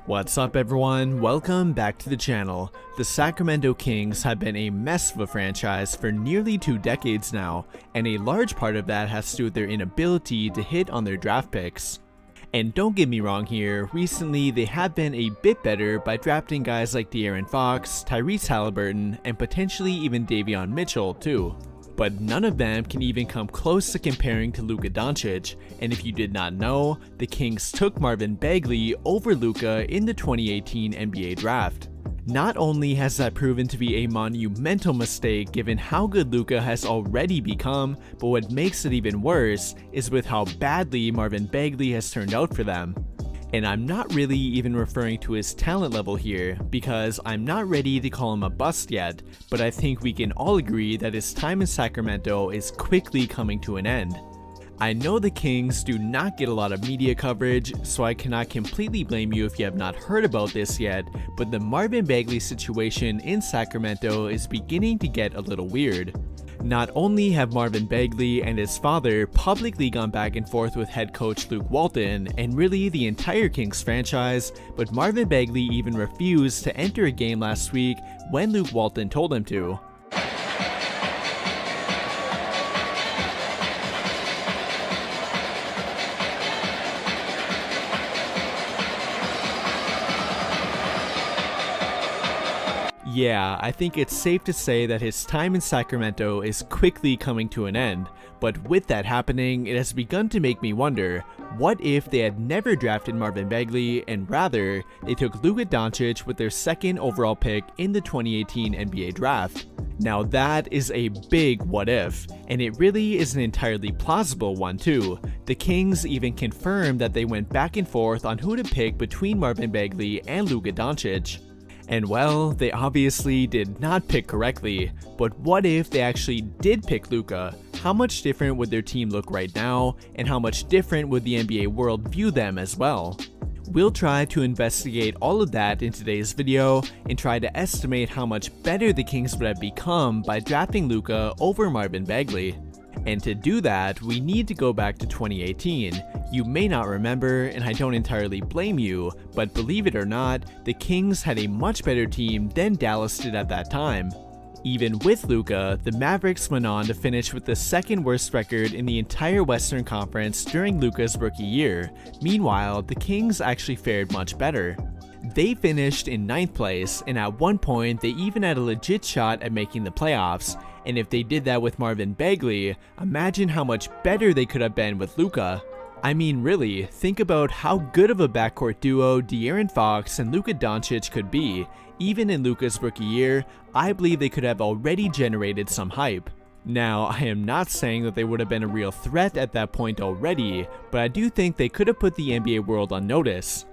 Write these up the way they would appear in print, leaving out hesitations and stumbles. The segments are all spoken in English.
What's up everyone, welcome back to the channel. The Sacramento Kings have been a mess of a franchise for nearly 2 decades now, and a large part of that has to do with their inability to hit on their draft picks. And don't get me wrong here, recently they have been a bit better by drafting guys like De'Aaron Fox, Tyrese Halliburton, and potentially even Davion Mitchell too. But none of them can even come close to comparing to Luka Doncic, and if you did not know, the Kings took Marvin Bagley over Luka in the 2018 NBA draft. Not only has that proven to be a monumental mistake given how good Luka has already become, but what makes it even worse is with how badly Marvin Bagley has turned out for them. And I'm not really even referring to his talent level here, because I'm not ready to call him a bust yet, but I think we can all agree that his time in Sacramento is quickly coming to an end. I know the Kings do not get a lot of media coverage, so I cannot completely blame you if you have not heard about this yet, but the Marvin Bagley situation in Sacramento is beginning to get a little weird. Not only have Marvin Bagley and his father publicly gone back and forth with head coach Luke Walton and really the entire Kings franchise, but Marvin Bagley even refused to enter a game last week when Luke Walton told him to. Yeah, I think it's safe to say that his time in Sacramento is quickly coming to an end, but with that happening, it has begun to make me wonder, what if they had never drafted Marvin Bagley and rather, they took Luka Doncic with their second overall pick in the 2018 NBA draft? Now that is a big what if, and it really is an entirely plausible one too. The Kings even confirmed that they went back and forth on who to pick between Marvin Bagley and Luka Doncic. And well, they obviously did not pick correctly, but what if they actually did pick Luka? How much different would their team look right now, and how much different would the NBA world view them as well? We'll try to investigate all of that in today's video, and try to estimate how much better the Kings would have become by drafting Luka over Marvin Bagley. And to do that, we need to go back to 2018. You may not remember, and I don't entirely blame you, but believe it or not, the Kings had a much better team than Dallas did at that time. Even with Luka, the Mavericks went on to finish with the second worst record in the entire Western Conference during Luka's rookie year. Meanwhile, the Kings actually fared much better. They finished in 9th place, and at one point they even had a legit shot at making the playoffs. And if they did that with Marvin Bagley, imagine how much better they could have been with Luka. I mean really, think about how good of a backcourt duo De'Aaron Fox and Luka Doncic could be. Even in Luka's rookie year, I believe they could have already generated some hype. Now, I am not saying that they would have been a real threat at that point already, but I do think they could have put the NBA world on notice.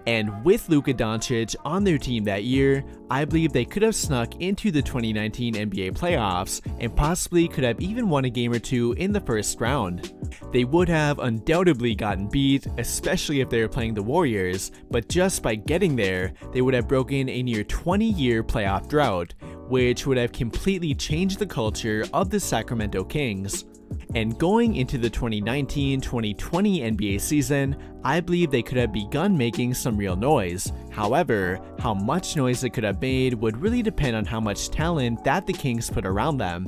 And with Luka Doncic on their team that year, I believe they could have snuck into the 2019 NBA playoffs and possibly could have even won a game or two in the first round. They would have undoubtedly gotten beat, especially if they were playing the Warriors, but just by getting there, they would have broken a near 20-year playoff drought, which would have completely changed the culture of the Sacramento Kings. And going into the 2019-2020 NBA season, I believe they could have begun making some real noise. However, how much noise they could have made would really depend on how much talent that the Kings put around them.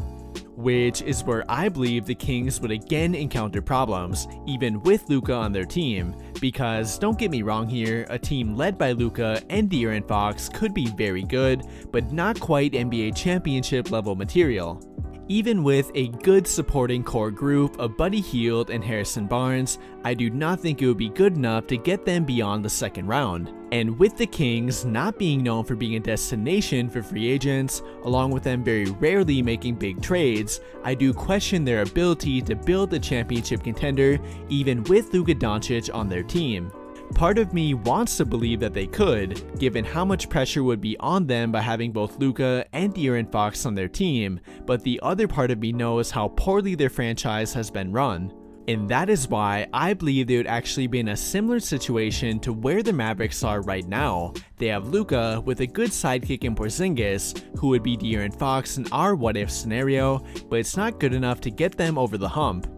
Which is where I believe the Kings would again encounter problems, even with Luka on their team, because don't get me wrong here, a team led by Luka and De'Aaron Fox could be very good, but not quite NBA championship level material. Even with a good supporting core group of Buddy Hield and Harrison Barnes, I do not think it would be good enough to get them beyond the second round. And with the Kings not being known for being a destination for free agents, along with them very rarely making big trades, I do question their ability to build a championship contender even with Luka Doncic on their team. Part of me wants to believe that they could, given how much pressure would be on them by having both Luka and De'Aaron Fox on their team, but the other part of me knows how poorly their franchise has been run. And that is why I believe they would actually be in a similar situation to where the Mavericks are right now. They have Luka with a good sidekick in Porzingis, who would be De'Aaron Fox in our what-if scenario, but it's not good enough to get them over the hump.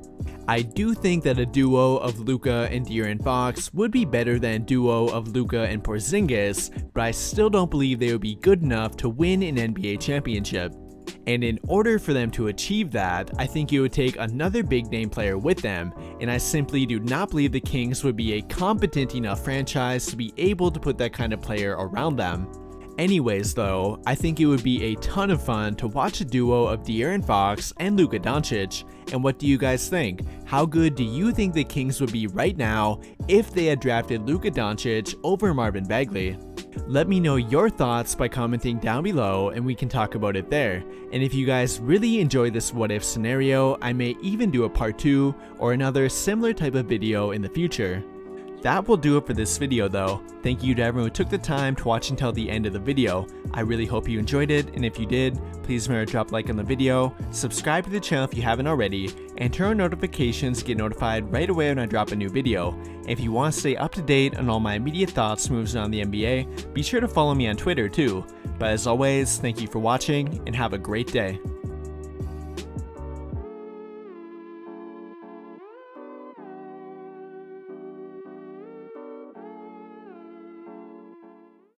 I do think that a duo of Luka and De'Aaron Fox would be better than a duo of Luka and Porzingis, but I still don't believe they would be good enough to win an NBA championship. And in order for them to achieve that, I think it would take another big name player with them, and I simply do not believe the Kings would be a competent enough franchise to be able to put that kind of player around them. Anyways though, I think it would be a ton of fun to watch a duo of De'Aaron Fox and Luka Doncic, and what do you guys think? How good do you think the Kings would be right now if they had drafted Luka Doncic over Marvin Bagley? Let me know your thoughts by commenting down below and we can talk about it there. And if you guys really enjoy this what if scenario, I may even do a part 2 or another similar type of video in the future. That will do it for this video though. Thank you to everyone who took the time to watch until the end of the video. I really hope you enjoyed it, and if you did, please remember to drop a like on the video, subscribe to the channel if you haven't already, and turn on notifications to get notified right away when I drop a new video. And if you want to stay up to date on all my immediate thoughts moves around the NBA, be sure to follow me on Twitter too. But as always, thank you for watching and have a great day.